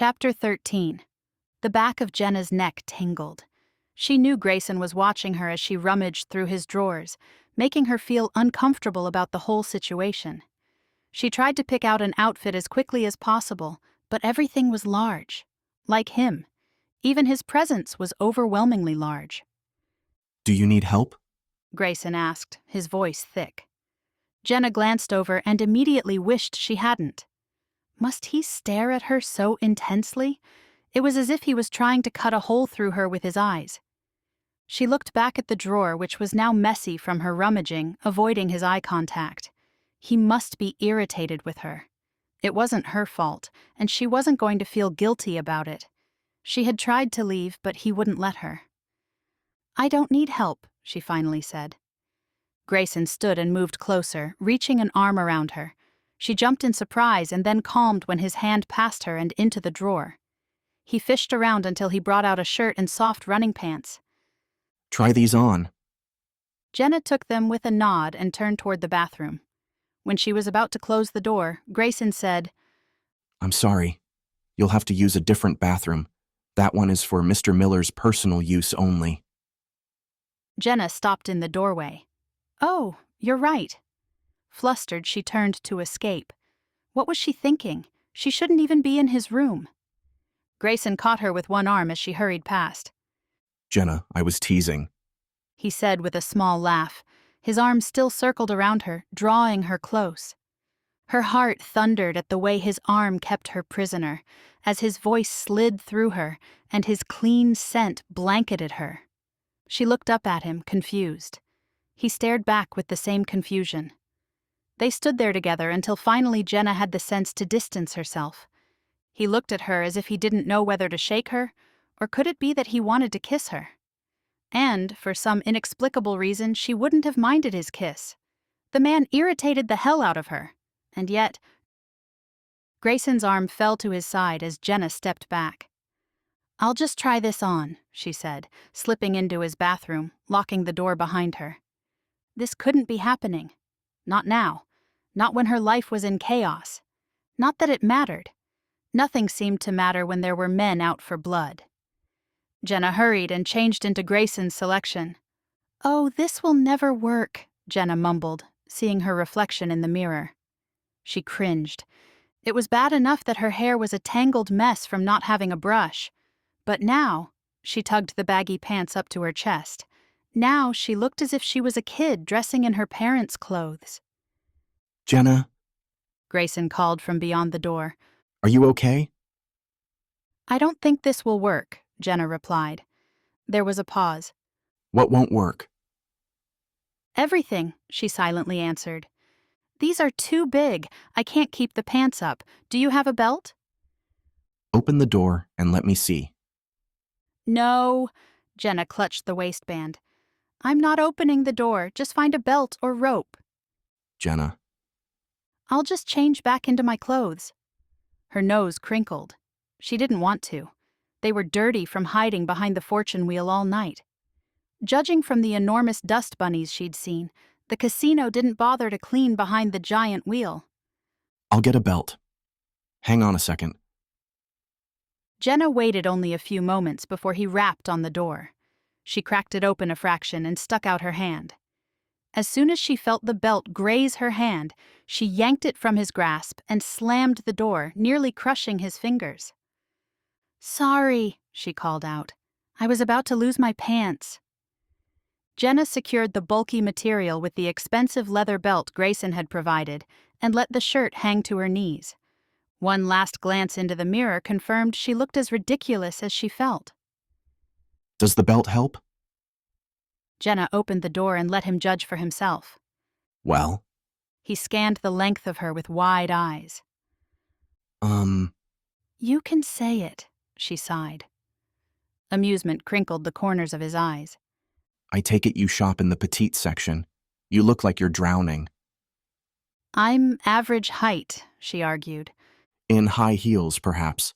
Chapter 13. The back of Jenna's neck tingled. She knew Grayson was watching her as she rummaged through his drawers, making her feel uncomfortable about the whole situation. She tried to pick out an outfit as quickly as possible, but everything was large. Like him. Even his presence was overwhelmingly large. "Do you need help?" Grayson asked, his voice thick. Jenna glanced over and immediately wished she hadn't. Must he stare at her so intensely? It was as if he was trying to cut a hole through her with his eyes. She looked back at the drawer, which was now messy from her rummaging, avoiding his eye contact. He must be irritated with her. It wasn't her fault, and she wasn't going to feel guilty about it. She had tried to leave, but he wouldn't let her. "I don't need help," she finally said. Grayson stood and moved closer, reaching an arm around her. She jumped in surprise and then calmed when his hand passed her and into the drawer. He fished around until he brought out a shirt and soft running pants. "Try these on." Jenna took them with a nod and turned toward the bathroom. When she was about to close the door, Grayson said, "I'm sorry. You'll have to use a different bathroom. That one is for Mr. Miller's personal use only." Jenna stopped in the doorway. "Oh, you're right." Flustered, she turned to escape. What was she thinking? She shouldn't even be in his room. Grayson caught her with one arm as she hurried past. "Jenna, I was teasing," he said with a small laugh. His arm still circled around her, drawing her close. Her heart thundered at the way his arm kept her prisoner, as his voice slid through her and his clean scent blanketed her. She looked up at him, confused. He stared back with the same confusion. They stood there together until finally Jenna had the sense to distance herself. He looked at her as if he didn't know whether to shake her, or could it be that he wanted to kiss her? And, for some inexplicable reason, she wouldn't have minded his kiss. The man irritated the hell out of her, and yet... Grayson's arm fell to his side as Jenna stepped back. "I'll just try this on," she said, slipping into his bathroom, locking the door behind her. This couldn't be happening. Not now. Not when her life was in chaos. Not that it mattered. Nothing seemed to matter when there were men out for blood. Jenna hurried and changed into Grayson's selection. "Oh, this will never work," Jenna mumbled, seeing her reflection in the mirror. She cringed. It was bad enough that her hair was a tangled mess from not having a brush. But now, she tugged the baggy pants up to her chest. Now she looked as if she was a kid dressing in her parents' clothes. "Jenna," Grayson called from beyond the door. "are you okay?" "I don't think this will work," Jenna replied. There was a pause. "What won't work?" "Everything," she silently answered. "These are too big. I can't keep the pants up. Do you have a belt?" "Open the door and let me see." "No." Jenna clutched the waistband. "I'm not opening the door. Just find a belt or rope." "Jenna." "I'll just change back into my clothes." Her nose crinkled. She didn't want to. They were dirty from hiding behind the fortune wheel all night. Judging from the enormous dust bunnies she'd seen, the casino didn't bother to clean behind the giant wheel. "I'll get a belt. Hang on a second." Jenna waited only a few moments before he rapped on the door. She cracked it open a fraction and stuck out her hand. As soon as she felt the belt graze her hand, she yanked it from his grasp and slammed the door, nearly crushing his fingers. "Sorry," she called out. "I was about to lose my pants." Jenna secured the bulky material with the expensive leather belt Grayson had provided and let the shirt hang to her knees. One last glance into the mirror confirmed she looked as ridiculous as she felt. "Does the belt help?" Jenna opened the door and let him judge for himself. "Well?" He scanned the length of her with wide eyes. "You can say it," she sighed. Amusement crinkled the corners of his eyes. "I take it you shop in the petite section. You look like you're drowning." "I'm average height," she argued. "In high heels, perhaps."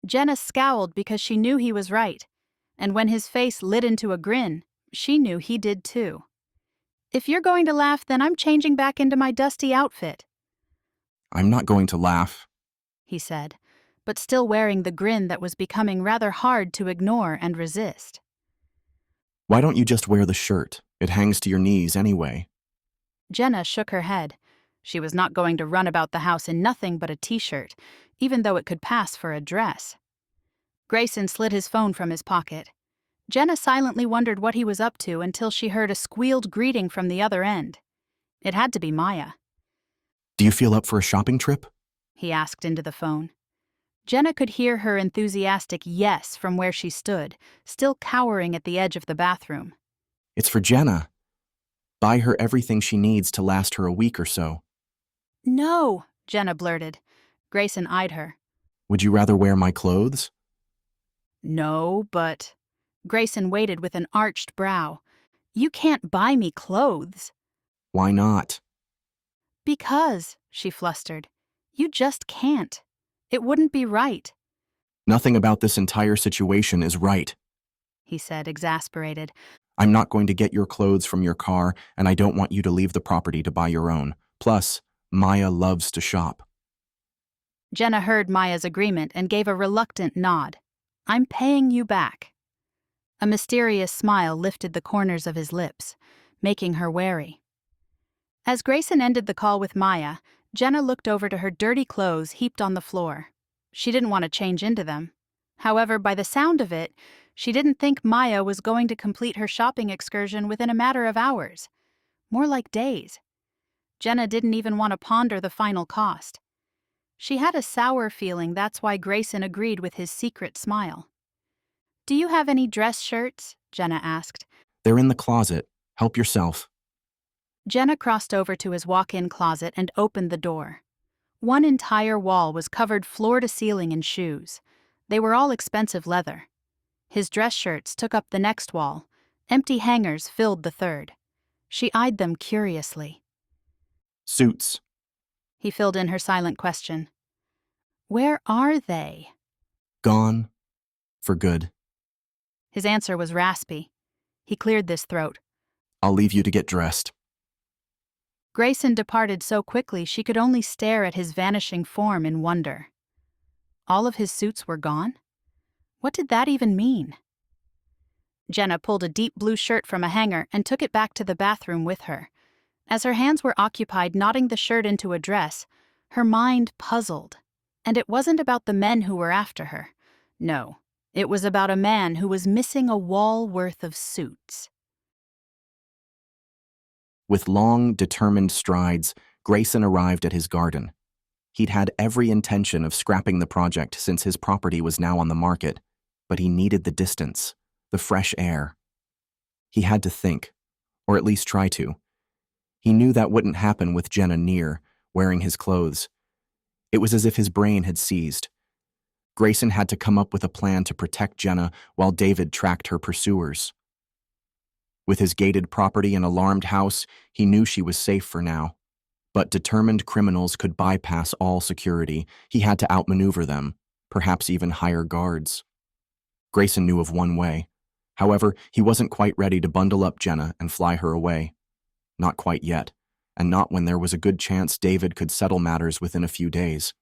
Jenna scowled because she knew he was right, and when his face lit into a grin, she knew he did too. "If you're going to laugh, then I'm changing back into my dusty outfit." "I'm not going to laugh," he said. but still wearing the grin that was becoming rather hard to ignore and resist. Why don't you just wear the shirt? It hangs to your knees anyway. Jenna shook her head. She was not going to run about the house in nothing but a t-shirt, even though it could pass for a dress. Grayson slid his phone from his pocket. Jenna silently wondered what he was up to until she heard a squealed greeting from the other end. It had to be Maya. Do you feel up for a shopping trip? He asked into the phone. Jenna could hear her enthusiastic yes from where she stood, still cowering at the edge of the bathroom. It's for Jenna. Buy her everything she needs to last her a week or so. No, Jenna blurted. Grayson eyed her. Would you rather wear my clothes? No, but... Grayson waited with an arched brow. You can't buy me clothes. Why not? Because, she flustered. You just can't. It wouldn't be right, Nothing about this entire situation is right. he said, exasperated. I'm not going to get your clothes from your car, and I don't want you to leave the property to buy your own. Plus, Maya loves to shop. Jenna heard Maya's agreement and gave a reluctant nod. I'm paying you back. A mysterious smile lifted the corners of his lips, making her wary. As Grayson ended the call with Maya, Jenna looked over to her dirty clothes heaped on the floor. She didn't want to change into them. However, by the sound of it, she didn't think Maya was going to complete her shopping excursion within a matter of hours. More like days. Jenna didn't even want to ponder the final cost. She had a sour feeling that's why Grayson agreed with his secret smile. Do you have any dress shirts? Jenna asked. They're in the closet. Help yourself. Jenna crossed over to his walk-in closet and opened the door. One entire wall was covered floor to ceiling in shoes. They were all expensive leather. His dress shirts took up the next wall. Empty hangers filled the third. She eyed them curiously. Suits. He filled in her silent question. Where are they? Gone. For good. His answer was raspy. He cleared his throat. I'll leave you to get dressed. Grayson departed so quickly she could only stare at his vanishing form in wonder. All of his suits were gone? What did that even mean? Jenna pulled a deep blue shirt from a hanger and took it back to the bathroom with her. As her hands were occupied knotting the shirt into a dress, her mind puzzled. And it wasn't about the men who were after her. No, it was about a man who was missing a wall worth of suits. With long, determined strides, Grayson arrived at his garden. He'd had every intention of scrapping the project since his property was now on the market, but he needed the distance, the fresh air. He had to think, or at least try to. He knew that wouldn't happen with Jenna near, wearing his clothes. It was as if his brain had seized. Grayson had to come up with a plan to protect Jenna while David tracked her pursuers. With his gated property and alarmed house, he knew she was safe for now. But determined criminals could bypass all security. He had to outmaneuver them, perhaps even hire guards. Grayson knew of one way. However, he wasn't quite ready to bundle up Jenna and fly her away. Not quite yet, and not when there was a good chance David could settle matters within a few days.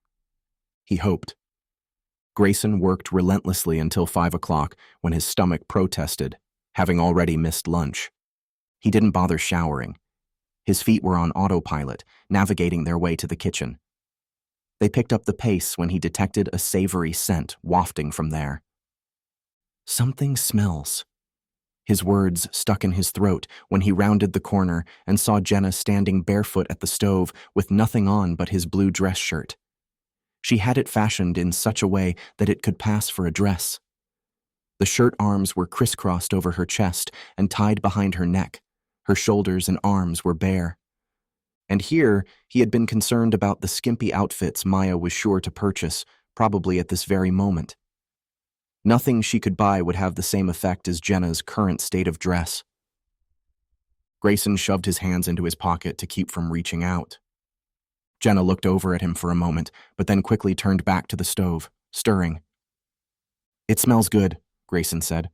He hoped. Grayson worked relentlessly until 5 o'clock when his stomach protested, having already missed lunch. He didn't bother showering. His feet were on autopilot, navigating their way to the kitchen. They picked up the pace when he detected a savory scent wafting from there. Something smells. His words stuck in his throat when he rounded the corner and saw Jenna standing barefoot at the stove with nothing on but his blue dress shirt. She had it fashioned in such a way that it could pass for a dress. The shirt arms were crisscrossed over her chest and tied behind her neck. Her shoulders and arms were bare. And here, he had been concerned about the skimpy outfits Maya was sure to purchase, probably at this very moment. Nothing she could buy would have the same effect as Jenna's current state of dress. Grayson shoved his hands into his pocket to keep from reaching out. Jenna looked over at him for a moment, but then quickly turned back to the stove, stirring. It smells good, Grayson said.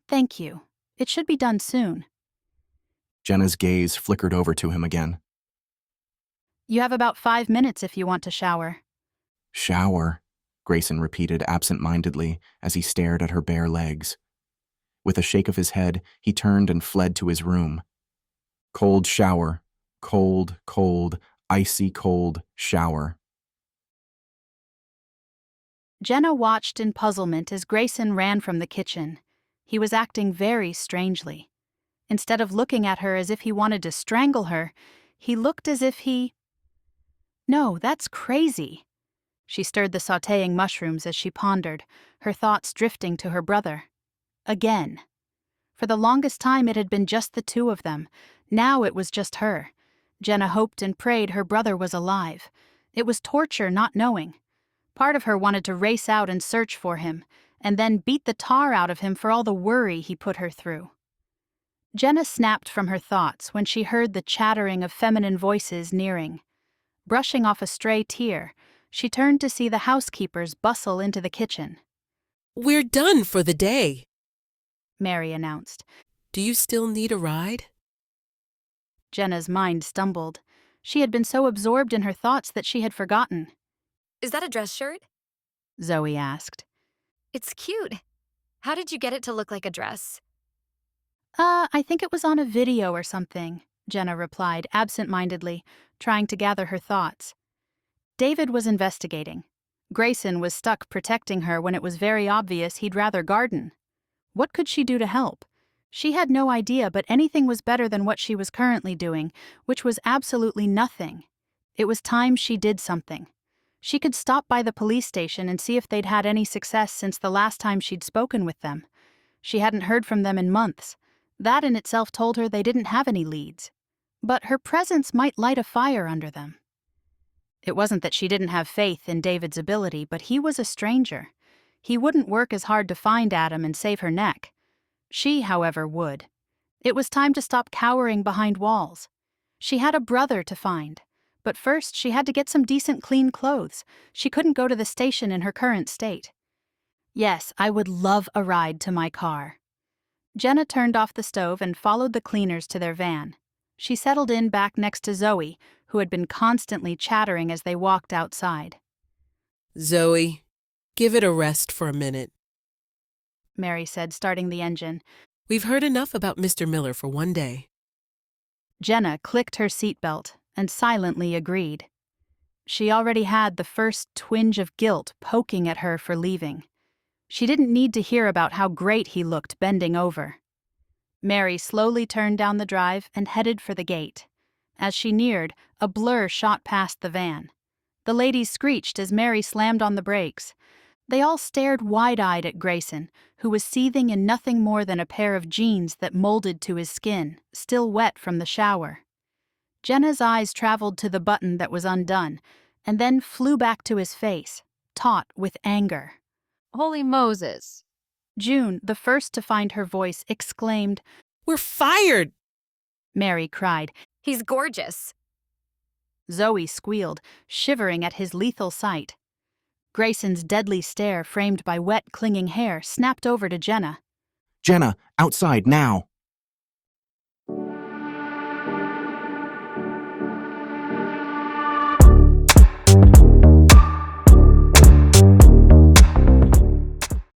Thank you. It should be done soon. Jenna's gaze flickered over to him again. You have about 5 minutes if you want to shower. Shower? Grayson repeated absent-mindedly as he stared at her bare legs. With a shake of his head, he turned and fled to his room. Cold shower. Cold, cold, icy cold shower. Jenna watched in puzzlement as Grayson ran from the kitchen. He was acting very strangely. Instead of looking at her as if he wanted to strangle her, he looked as if he... No, that's crazy. She stirred the sautéing mushrooms as she pondered, her thoughts drifting to her brother. Again. For the longest time it had been just the two of them. Now it was just her. Jenna hoped and prayed her brother was alive. It was torture not knowing. Part of her wanted to race out and search for him, and then beat the tar out of him for all the worry he put her through. Jenna snapped from her thoughts when she heard the chattering of feminine voices nearing. Brushing off a stray tear, she turned to see the housekeepers bustle into the kitchen. "We're done for the day," Mary announced. "Do you still need a ride?" Jenna's mind stumbled. She had been so absorbed in her thoughts that she had forgotten. Is that a dress shirt? Zoe asked. It's cute. How did you get it to look like a dress? I think it was on a video or something, Jenna replied absent-mindedly, trying to gather her thoughts. David was investigating. Grayson was stuck protecting her when it was very obvious he'd rather garden. What could she do to help? She had no idea, but anything was better than what she was currently doing, which was absolutely nothing. It was time she did something. She could stop by the police station and see if they'd had any success since the last time she'd spoken with them. She hadn't heard from them in months. That in itself told her they didn't have any leads. But her presence might light a fire under them. It wasn't that she didn't have faith in David's ability, but he was a stranger. He wouldn't work as hard to find Adam and save her neck. She, however, would. It was time to stop cowering behind walls. She had a brother to find. But first, she had to get some decent clean clothes. She couldn't go to the station in her current state. Yes, I would love a ride to my car. Jenna turned off the stove and followed the cleaners to their van. She settled in back next to Zoe, who had been constantly chattering as they walked outside. "Zoe, give it a rest for a minute," Mary said, starting the engine. "We've heard enough about Mr. Miller for one day." Jenna clicked her seatbelt and silently agreed. She already had the first twinge of guilt poking at her for leaving. She didn't need to hear about how great he looked bending over. Mary slowly turned down the drive and headed for the gate. As she neared, a blur shot past the van. The ladies screeched as Mary slammed on the brakes. They all stared wide-eyed at Grayson, who was seething in nothing more than a pair of jeans that molded to his skin, still wet from the shower. Jenna's eyes traveled to the button that was undone, and then flew back to his face, taut with anger. Holy Moses! June, the first to find her voice, exclaimed. "We're fired!" Mary cried. He's gorgeous. Zoe squealed, shivering at his lethal sight. Grayson's deadly stare, framed by wet, clinging hair, snapped over to Jenna. Jenna, outside now!